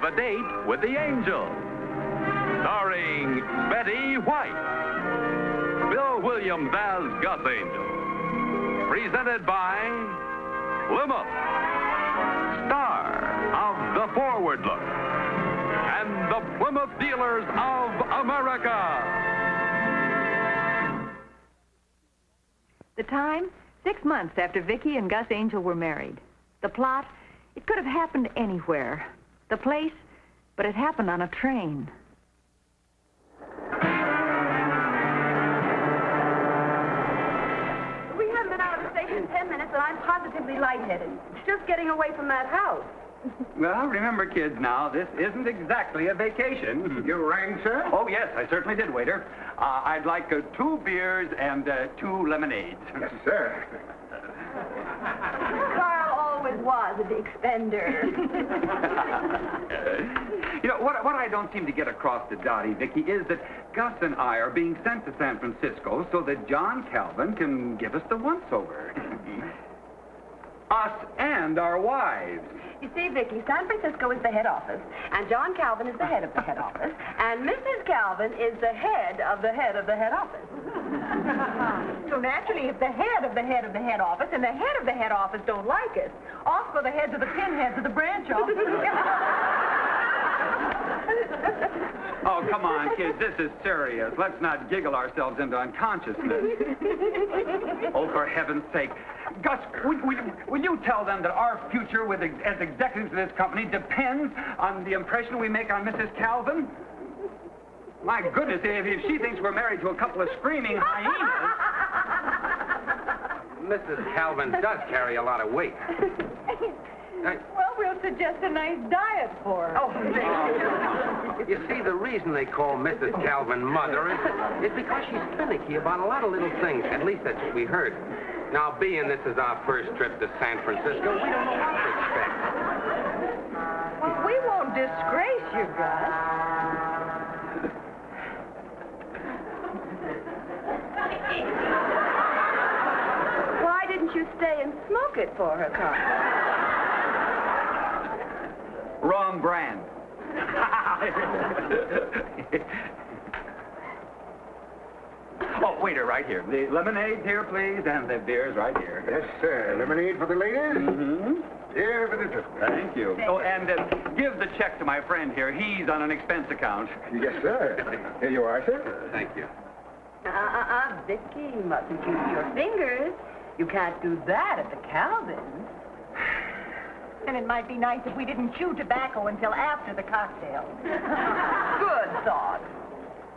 Have a Date with the Angel. Starring Betty White. Bill Williams as Gus Angel. Presented by Plymouth, star of The Forward Look, and the Plymouth Dealers of America. The time, 6 months after Vicki and Gus Angel were married. The plot, it could have happened anywhere. The place, but it happened on a train. We haven't been out of the station 10 minutes, and I'm positively lightheaded. Just getting away from that house. Well, remember, kids, now, this isn't exactly a vacation. You rang, sir? Oh, yes, I certainly did, waiter. I'd like 2 beers and 2 lemonades. Yes, sir. Carl always was a big spender. You know, what I don't seem to get across to Dottie, Vicky, is that Gus and I are being sent to San Francisco so that John Calvin can give us the once-over. Us and our wives. You see, Vicky, San Francisco is the head office, and John Calvin is the head of the head office, and Mrs. Calvin is the head of the head of the head office. So naturally, if the head of the head of the head office and the head of the head office don't like us, off go the heads of the pinheads of the branch office. Oh, come on, kids, this is serious. Let's not giggle ourselves into unconsciousness. Oh, for heaven's sake. Gus, will you tell them that our future as executives of this company depends on the impression we make on Mrs. Calvin? My goodness, if she thinks we're married to a couple of screaming hyenas... Mrs. Calvin does carry a lot of weight. Well, we'll suggest a nice diet for her. Oh, You see, the reason they call Mrs. Calvin Mother is because she's finicky about a lot of little things. At least that's what we heard. Now, being this is our first trip to San Francisco, we don't know what to expect. Well, we won't disgrace you, Gus. why didn't you stay and smoke it for her, Carl? Wrong brand. Oh, waiter, right here. The lemonade here, please, and the beers right here. Yes, sir. Lemonade for the ladies? Mm-hmm. Here for the gentlemen. Thank you. Oh, and give the check to my friend here. He's on an expense account. Yes, sir. Here you are, sir. Thank you. Vicky, you mustn't use your fingers. You can't do that at the Calvins. And it might be nice if we didn't chew tobacco until after the cocktail. Good thought.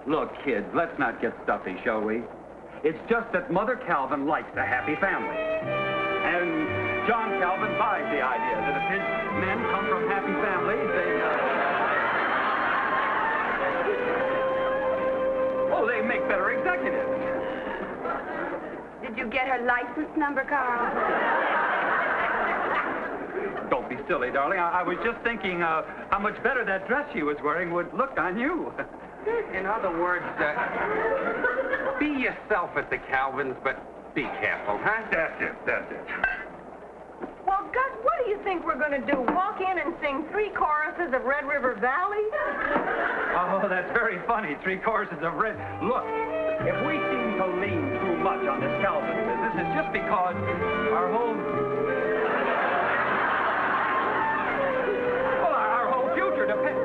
Look, kids, let's not get stuffy, shall we? It's just that Mother Calvin likes a happy family. And John Calvin buys the idea that if his men come from happy families, they make better executives. Did you get her license number, Carl? Don't be silly, darling. I was just thinking how much better that dress she was wearing would look on you. In other words, be yourself at the Calvins, but be careful, huh? That's it. Well, Gus, what do you think we're going to do? Walk in and sing 3 choruses of Red River Valley? Oh, that's very funny. 3 choruses of red. Look, if we seem to lean too much on this Calvin business, it's just because our whole future depends.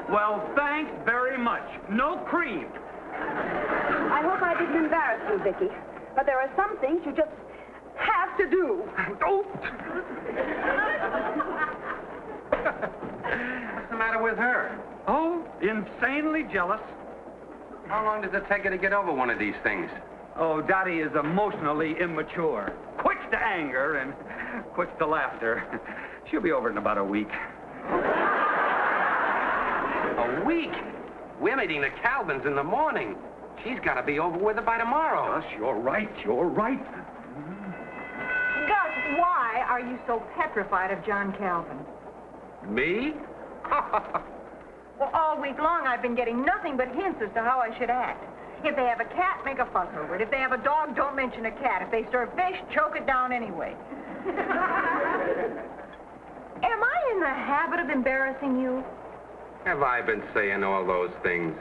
Well, thanks very much. No cream. I hope I didn't embarrass you, Vicky. But there are some things you just have to do. Oh. What's the matter with her? Oh, insanely jealous. How long does it take her to get over one of these things? Oh, Dottie is emotionally immature. Quick to anger and quick to laughter. She'll be over in about a week. A week? We're meeting the Calvins in the morning. She's got to be over with it by tomorrow. Gus, you're right. Gus, why are you so petrified of John Calvin? Me? Well, all week long I've been getting nothing but hints as to how I should act. If they have a cat, make a fuss over it. If they have a dog, don't mention a cat. If they serve fish, choke it down anyway. Am I in the habit of embarrassing you? Have I been saying all those things?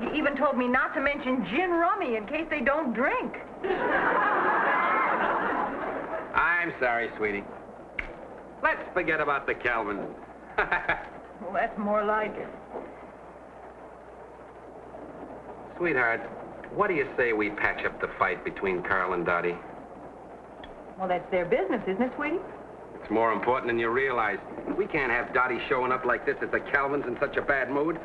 You even told me not to mention gin rummy in case they don't drink. I'm sorry, sweetie. Let's forget about the Calvins. Well, that's more like it. Sweetheart, what do you say we patch up the fight between Carl and Dottie? Well, that's their business, isn't it, sweetie? It's more important than you realize. We can't have Dottie showing up like this at the Calvins in such a bad mood.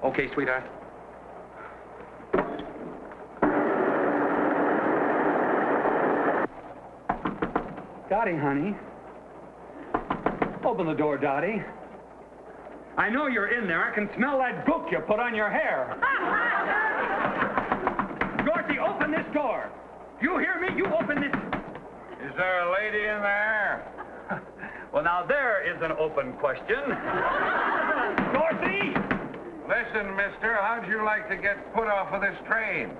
Okay, sweetheart? Dottie, honey. Open the door, Dottie. I know you're in there. I can smell that gook you put on your hair. Dorothy, open this door. You hear me? You open this. Is there a lady in there? Well, now there is an open question. Dorothy! Listen, mister, how'd you like to get put off of this train?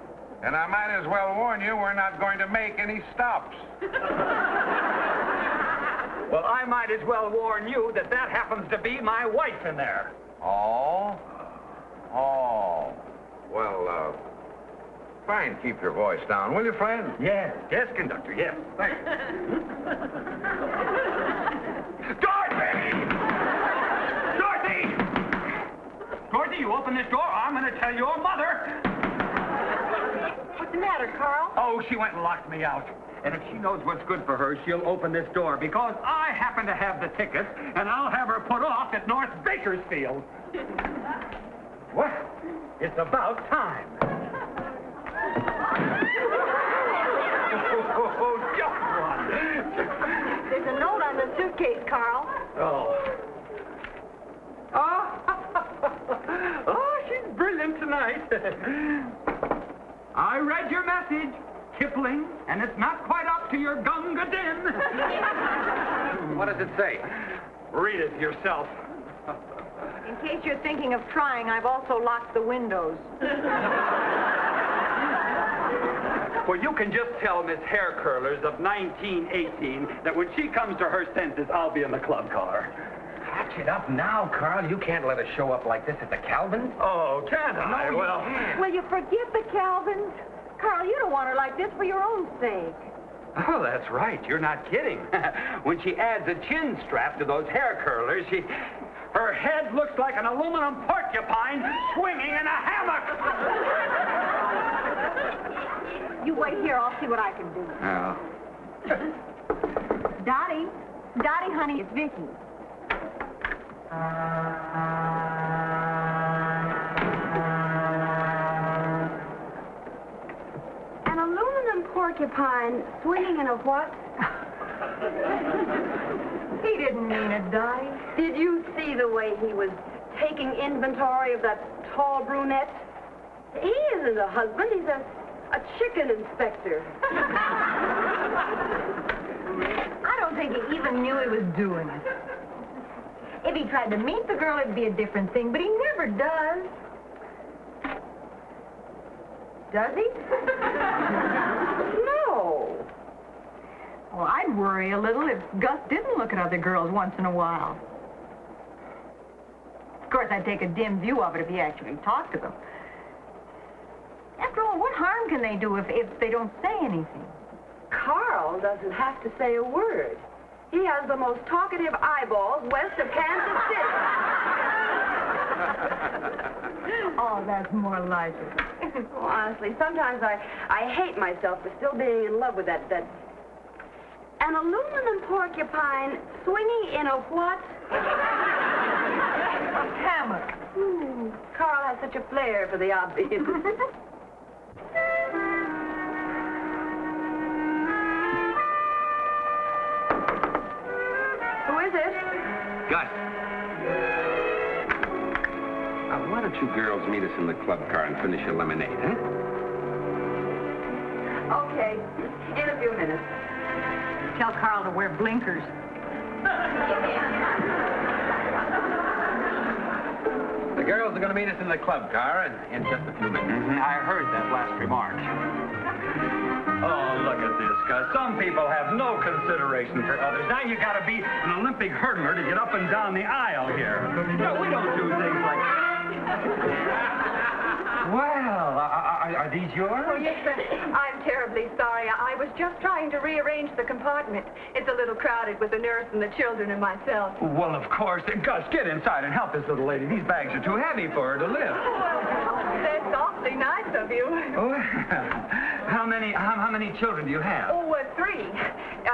And I might as well warn you, we're not going to make any stops. Well, I might as well warn you that that happens to be my wife in there. Oh? Oh. Well, try and keep your voice down, will you, friend? Yes, yes, conductor, yes. Thanks. Dorothy! Dorothy! Dorothy, you open this door, I'm going to tell your mother. What's the matter, Carl? Oh, she went and locked me out. And if she knows what's good for her, she'll open this door because I happen to have the tickets, and I'll have her put off at North Bakersfield. Well, it's about time. Oh, just one. There's a note on the suitcase, Carl. Oh. Oh, she's brilliant tonight. I read your message, Kipling, and it's not quite up to your Gunga Din. What does it say? Read it yourself. In case you're thinking of trying, I've also locked the windows. Well, you can just tell Miss Hair Curlers of 1918 that when she comes to her senses, I'll be in the club car. Patch it up now, Carl. You can't let us show up like this at the Calvins. Oh, can't I? No, you Well, can't. Will you forget the Calvins? Carl, you don't want her like this for your own sake. oh, that's right. You're not kidding. When she adds a chin strap to those hair curlers, her head looks like an aluminum porcupine swinging in a hammock. You wait here, I'll see what I can do. Oh. Dottie, honey, it's Vicky. An aluminum porcupine swinging in a what? He didn't mean it, Dottie. Did you see the way he was taking inventory of that tall brunette? He isn't a husband, he's a chicken inspector. I don't think he even knew he was doing it. If he tried to meet the girl, it'd be a different thing, but he never does. Does he? No. Well, I'd worry a little if Gus didn't look at other girls once in a while. Of course, I'd take a dim view of it if he actually talked to them. After all, what harm can they do if they don't say anything? Carl doesn't have to say a word. He has the most talkative eyeballs west of Kansas City. Oh, that's more like it. Well, honestly, sometimes I hate myself for still being in love with that. An aluminum porcupine swinging in a what? Hammock. Carl has such a flair for the obvious. Who is it? Gus. Why don't you girls meet us in the club car and finish your lemonade, huh? Okay, in a few minutes. Tell Carl to wear blinkers. The girls are going to meet us in the club car in just a few minutes. I heard that last remark. Oh, look at this, Gus. Some people have no consideration for others. Now you gotta be an Olympic hurdler to get up and down the aisle here. No, we don't do things like Well, are these yours? Oh, yes, sir. I'm terribly sorry. I was just trying to rearrange the compartment. It's a little crowded with the nurse and the children and myself. Well, of course. Gus, get inside and help this little lady. These bags are too heavy for her to lift. That's awfully nice of you. Oh, how many children do you have? Oh, 3.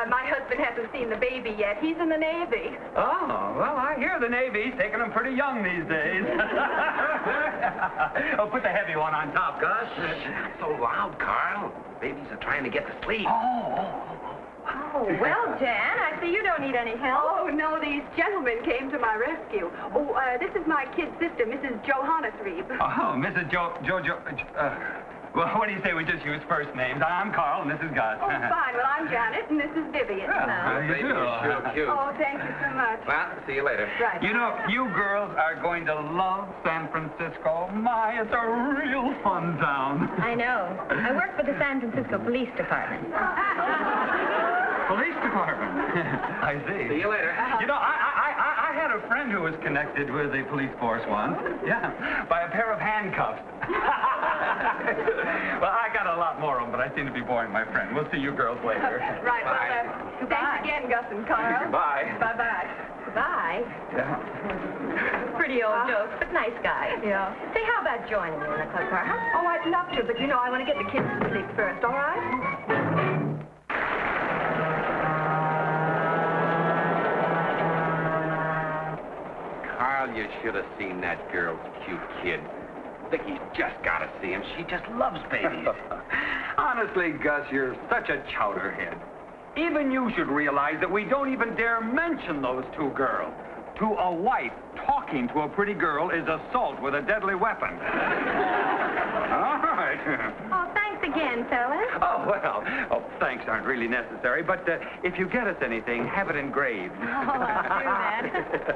My husband hasn't seen the baby yet. He's in the Navy. Oh, well, I hear the Navy's taking them pretty young these days. Oh, put the heavy one on top, Gus. Not so loud, Carl. Babies are trying to get to sleep. Oh, well, Jan, I see you don't need any help. Oh, no, these gentlemen came to my rescue. Oh, this is my kid sister, Mrs. Johanna Threeb. Oh, Mrs. Well, what do you say we just use first names? I'm Carl, and this is Gus. Oh, fine. Well, I'm Janet, and this is Vivian. How do you Baby, do? you're sure cute. Oh, thank you so much. Well, see you later. Right. You know, you girls are going to love San Francisco. My, it's a real fun town. I know. I work for the San Francisco Police Department. Police department. I see. See you later. You know, I had a friend who was connected with the police force once. Yeah, by a pair of handcuffs. Well, I got a lot more of them, but I seem to be boring my friend. We'll see you girls later. Right. Bye. Well, thanks again, Gus and Carl. Bye. Bye-bye. Bye. Yeah. Pretty old jokes, but nice guy. Yeah. Say, how about joining me in the club car, huh? Oh, I'd love to, but you know, I want to get the kids to sleep first, all right? Carl, you should have seen that girl's cute kid. Vicky's just got to see him. She just loves babies. Honestly, Gus, you're such a chowderhead. Even you should realize that we don't even dare mention those two girls. To a wife, talking to a pretty girl is assault with a deadly weapon. All right. Oh, thanks again, fellas. Oh, well, thanks aren't really necessary, but if you get us anything, have it engraved. Oh, I'll do that.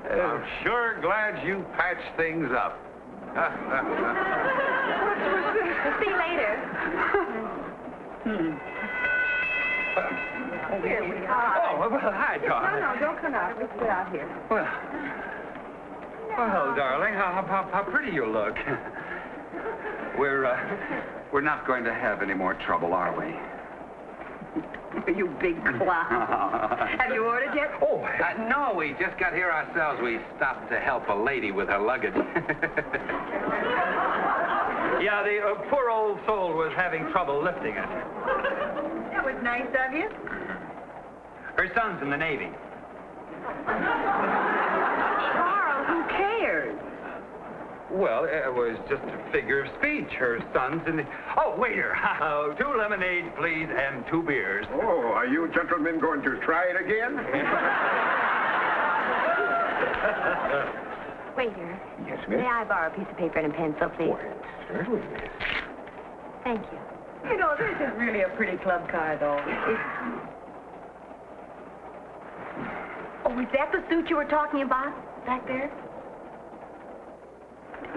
Well, I'm sure glad you patched things up. We'll see you later. Here we are. Oh, well, hi, darling. No, don't come out. We'll sit out here. Well, darling, how pretty you look. We're not going to have any more trouble, are we? You big clown. Have you ordered yet? Oh, No, we just got here ourselves. We stopped to help a lady with her luggage. yeah, the poor old soul was having trouble lifting it. That was nice of you. Her son's in the Navy. Carl, who cares? Well, it was just a figure of speech. Her son's in the... Oh, waiter, 2 lemonades, please, and 2 beers. Oh, are you gentlemen going to try it again? Waiter, Yes, may I borrow a piece of paper and a pencil, please? Certainly, miss. Thank you. You know, this is really a pretty club car, though. Oh, is that the suit you were talking about back there?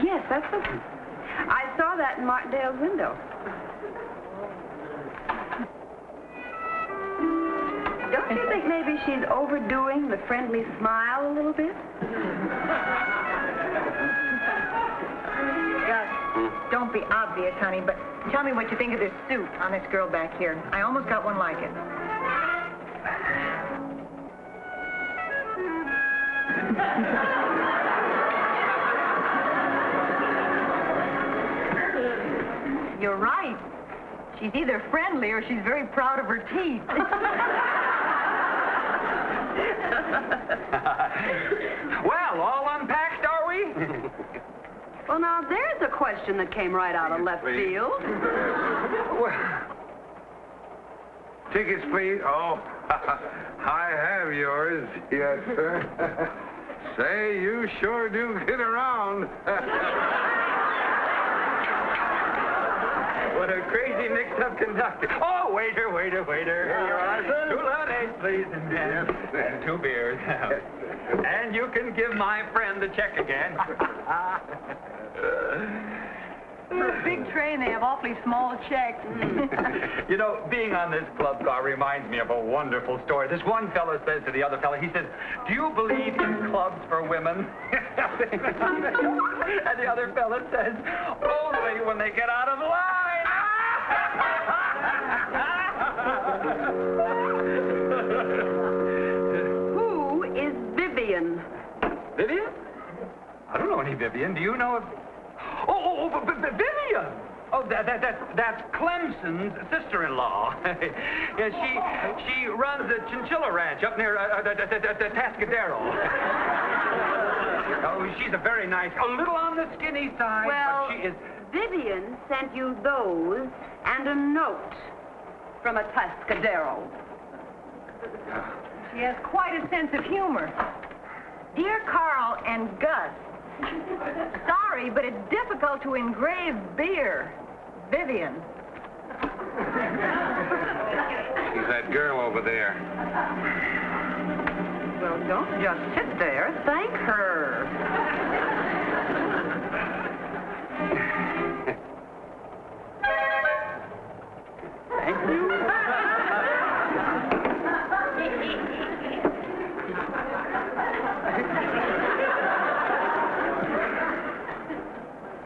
Yes, that's the... I saw that in Martindale's window. Don't you think maybe she's overdoing the friendly smile a little bit? Gus, don't be obvious, honey, but tell me what you think of this suit on this girl back here. I almost got one like it. You're right. She's either friendly or she's very proud of her teeth. Well, all unpacked, are we? Well, now, there's a question that came right out of left field. Tickets, please. Oh, I have yours. Yes, sir. Say, you sure do get around. What a crazy mixed-up conductor. Oh, waiter. Here you are. 2 lemonades, please, and 2 beers. And you can give my friend the check again. For a big train, they have awfully small checks. You know, being on this club car reminds me of a wonderful story. This one fellow says to the other fellow, he says, "Do you believe in clubs for women?" And the other fellow says, "Only when they get out of line." Who is Vivian? Vivian? I don't know any Vivian. Do you know of... Oh, Vivian! Oh, that's Clemson's sister-in-law. Yeah, she runs a chinchilla ranch up near Tascadero. Oh, she's a very nice, a little on the skinny side, Well, but she is... Vivian sent you those and a note from a Tascadero. She has quite a sense of humor. Dear Carl and Gus, sorry, but it's difficult to engrave beer. Vivian. She's that girl over there. Well, don't just sit there. Thank her. Thank you.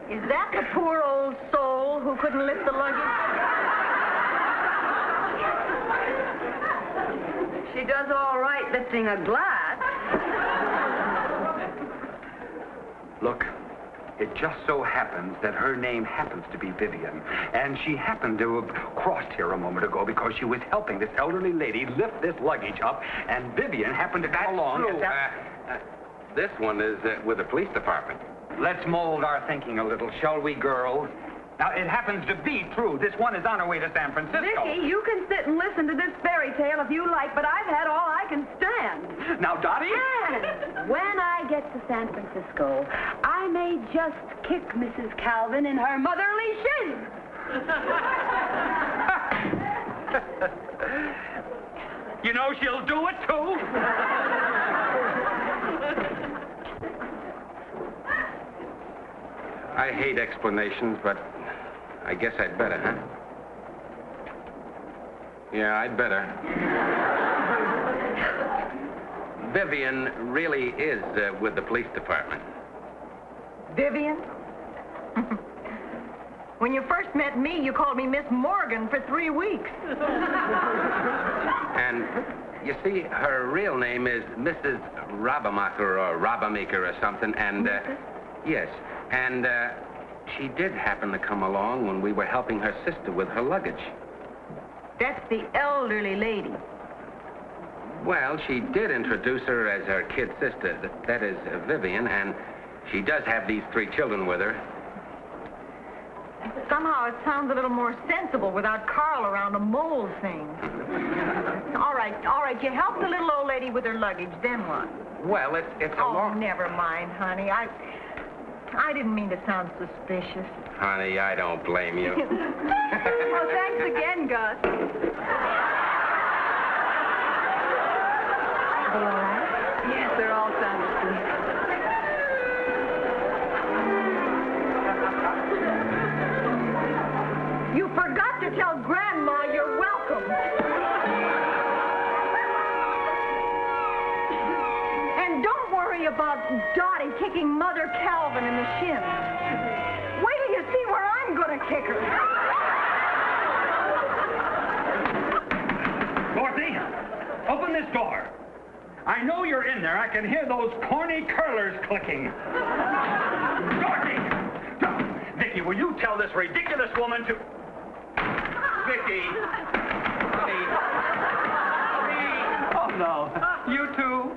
Is that the poor old soul who couldn't lift the luggage? She does all right lifting a glass. Look, it just so happens that her name happens to be Vivian, and she happened to have crossed here a moment ago because she was helping this elderly lady lift this luggage up, and Vivian happened to come along. True. This one is with the police department. Let's mold our thinking a little, shall we, girls? Now, it happens to be true. This one is on her way to San Francisco. Vicky, you can sit and listen to this fairy tale if you like, but I've had all I can stand. Now, Dottie? And when I get to San Francisco, I may just kick Mrs. Calvin in her motherly shins. You know she'll do it, too. I hate explanations, but I guess I'd better, huh? Yeah, I'd better. Vivian really is with the police department. Vivian? When you first met me, you called me Miss Morgan for 3 weeks. And, you see, her real name is Mrs. Robamacher or Robamaker or something, and, yes, and, she did happen to come along when we were helping her sister with her luggage. That's the elderly lady. Well, she did introduce her as her kid sister. That is Vivian, and she does have these 3 children with her. Somehow it sounds a little more sensible without Carl around to mold things. All right. You helped the little old lady with her luggage, then what? Well, it's a Oh, long... never mind, honey. I didn't mean to sound suspicious. Honey, I don't blame you. Well, thanks again, Gus. Are they all right? Yes, they're all sound asleep. You forgot to tell Grandma you're welcome. And don't worry about Dottie kicking Mother Calvin in the shins. Wait till you see where I'm going to kick her. Dorothy, open this door. I know you're in there. I can hear those corny curlers clicking. Dorothy! Vicky, will you tell this ridiculous woman to... Vicky! Honey. Oh, no. You too?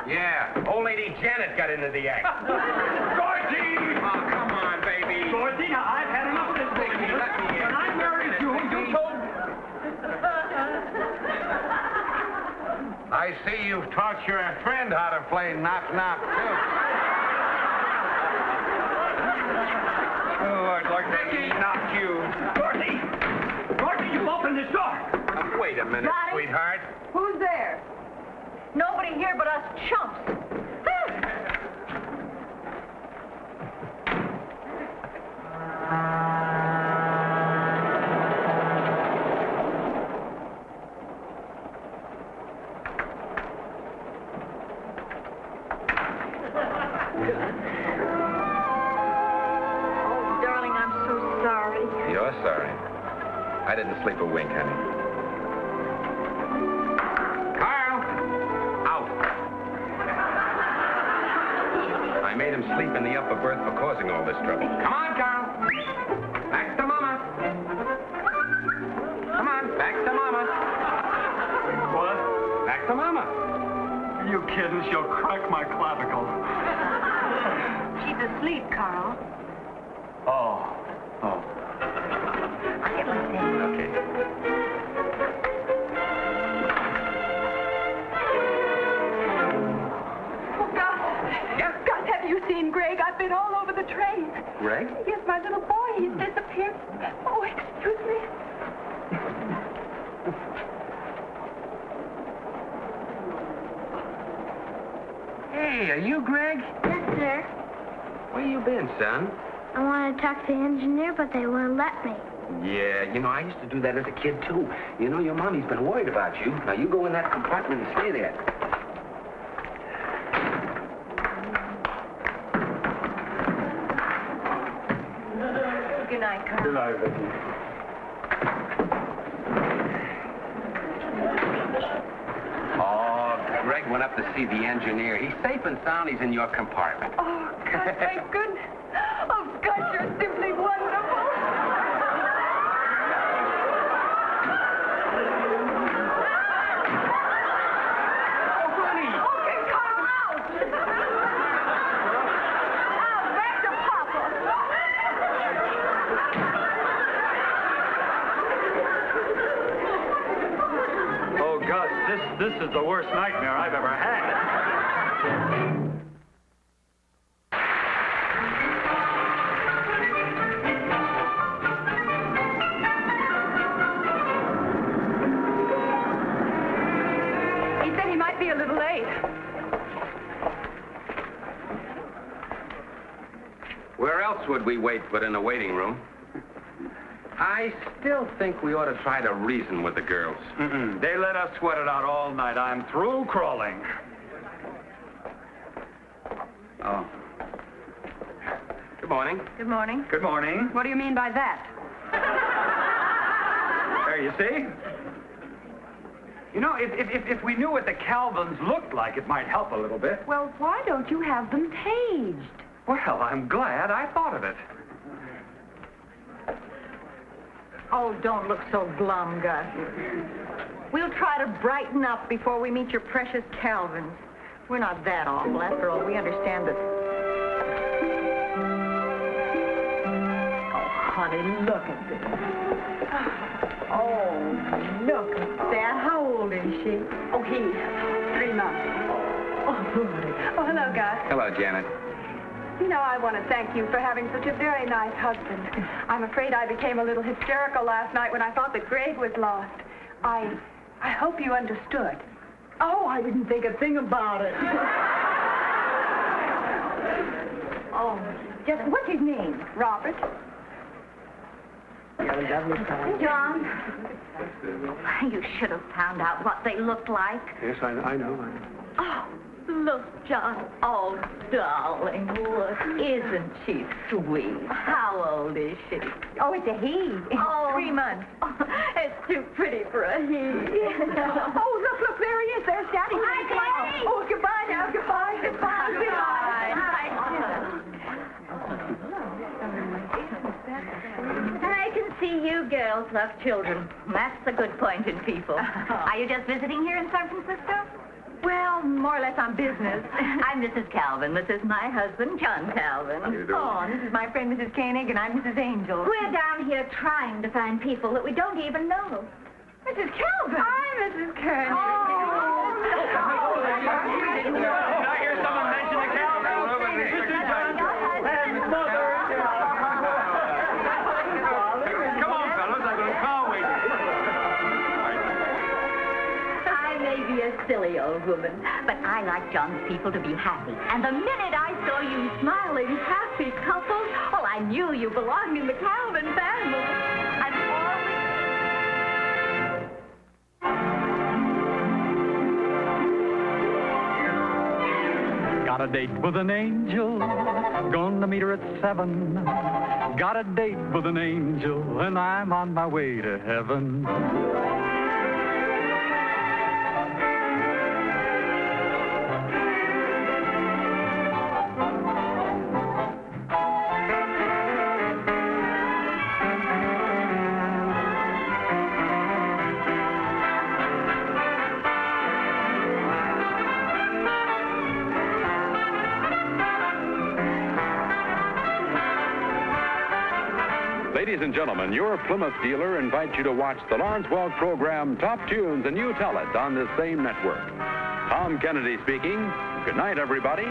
Yeah, old lady Janet got into the act. Dorothy! Oh, come on, baby. Dorothy, now I've had enough of this, baby. Let me in. When I married you, you told... I see you've taught your friend how to play knock-knock, too. Oh, I'd like to knock you. Dorothy! Dorothy, you opened this door! Wait a minute, Dottie? sweetheart. Who's there? Nobody here but us chumps. sorry. I didn't sleep a wink, honey. Carl! Out. I made him sleep in the upper berth for causing all this trouble. Come on, Carl. Back to Mama. Come on, back to Mama. What? Back to Mama. You kidding? She'll crack my clavicle. She's asleep, Carl. Oh. I'll get my things. Okay. Oh, Gus. Yeah? Gus, have you seen Greg? I've been all over the train. Greg? Yes, my little boy. He's disappeared. Oh, excuse me. Hey, are you Greg? Yes, sir. Where you been, son? I want to talk to the engineer, but they won't let me. Yeah, I used to do that as a kid, too. Your mommy's been worried about you. Now, you go in that compartment and stay there. Good night, Carl. Good night, Vicky. Oh, Greg went up to see the engineer. He's safe and sound. He's in your compartment. Oh, Gus, thank goodness. Oh, Gus, you're simply wonderful. Okay, Carl, out. Out, back to Papa. Oh, Gus, this is the worst nightmare I've ever had. He said he might be a little late. Where else would we wait but in the waiting room? I still think we ought to try to reason with the girls. Mm-mm. They let us sweat it out all night. I'm through crawling. Oh. Good morning. Good morning. Good morning. What do you mean by that? There, you see? If we knew what the Calvins looked like, it might help a little bit. Well, why don't you have them tased? Well, I'm glad I thought of it. Oh, don't look so glum, Gus. We'll try to brighten up before we meet your precious Calvins. We're not that awful. After all, we understand that... Oh, honey, look at this. Oh, look at that. How old is she? Oh, he's 3 months. Oh, Oh, hello, Gus. Hello, Janet. I want to thank you for having such a very nice husband. I'm afraid I became a little hysterical last night when I thought that Greg was lost. I hope you understood. Oh, I didn't think a thing about it. Oh, just what's his name? Robert? John, you should have found out what they looked like. Yes, I know. Oh, look, John. Oh, darling, look. Isn't she sweet? How old is she? Oh, it's a he. Oh. 3 months. Oh, it's too pretty for a he. Oh, look, there he is. There's Daddy. Hi, Daddy. Oh, goodbye now. Goodbye. I can see you girls love children. That's a good point in people. Are you just visiting here in San Francisco? Well, more or less on business. I'm Mrs. Calvin. This is my husband, John Calvin. Oh, and this is my friend, Mrs. Koenig, and I'm Mrs. Angel. We're down here trying to find people that we don't even know. Mrs. Calvin. Hi, Mrs. Koenig. Did I hear someone mention the Calvins? Come on, fellas. I've got a car waiting. I may be a silly old woman, but I like John's people to be happy. And the minute I saw you smiling, happy couples, well, I knew you belonged in the Calvin family. I've always... Got a date with an angel, gonna meet her at 7. Got a date with an angel, and I'm on my way to heaven. Ladies and gentlemen, your Plymouth dealer invites you to watch the Lawrence Welk program Top Tunes, and you tell it on this same network. Tom Kennedy speaking. Good night, everybody.